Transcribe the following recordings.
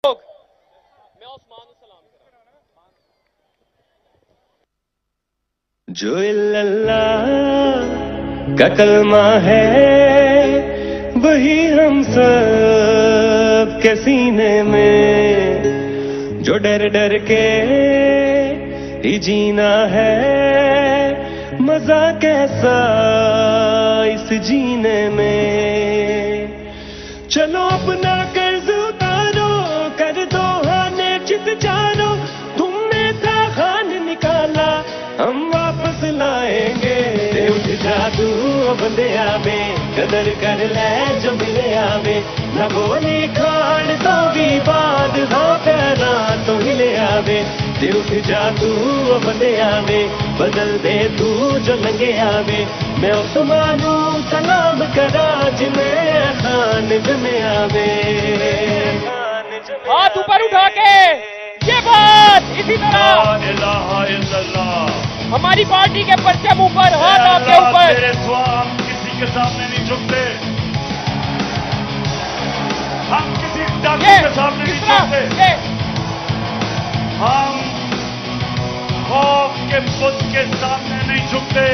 मैं उस्मान सलाम जो इल्लल्लाह का कलमा है वही हम सब के सीने में, जो डर डर के ही जीना है, मजा कैसा इस जीने में। चलो अपना कर्ज उतारो, कर दो हाने चित चारो, तुमने था खान निकाला हम वापस लाएंगे। उठ जा तू बंदे आवे, कदर कर ले जो मिले आवे, न गोली खान तो भी बाद हाँ पैरा तो हिले आवे। उठ जा तू बंदे आवे, बदल दे तू जो लंगे आवे। मैं उस्मानू सलाम करा जिन्हें खान जमे आवे। हाथ ऊपर उठा के ये बात इसी तरह हमारी पार्टी के परचम ऊपर, हाथ आपके ऊपर। तेरे स्वाम किसी के सामने नहीं झुकते, हम किसी डाकू के सामने नहीं झुकते, हम खौफ के बुत के सामने नहीं झुकते।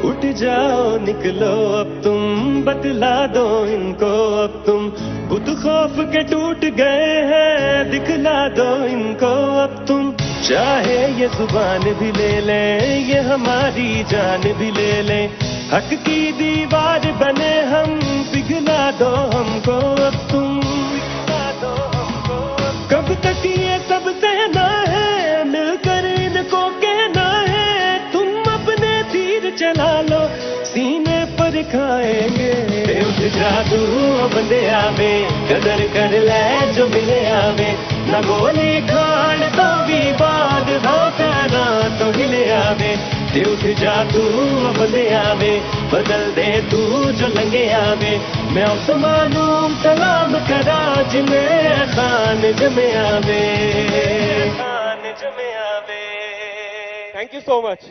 उठ जाओ निकलो अब तुम, बतला दो इनको अब तुम, बुत खौफ के टूट गए हैं, दिखला दो इनको अब तुम। चाहे ये जुबान भी ले ले, ये हमारी जान भी ले ले, हक की दीवार बने हम, पिघला दो हमको अब तुम, पिघला दो हमको। कब तक ये सब सहना है, मिलकर इनको कहना है, तुम अपने तीर चला लो सीने पर खाएंगे। उठ जा तू बंदे आवे, कदर कर ले जो मिले आवे, न गोली खान तो भी बाद हाँ पैरा तो हिले आवे। उठ जा तू बंदे आवे, बदल दे तू जो लंगे आवे। मैं उस्मानू सलाम करा जिन्हें खान जमे आवे, खान जमे आवे। Thank you so much.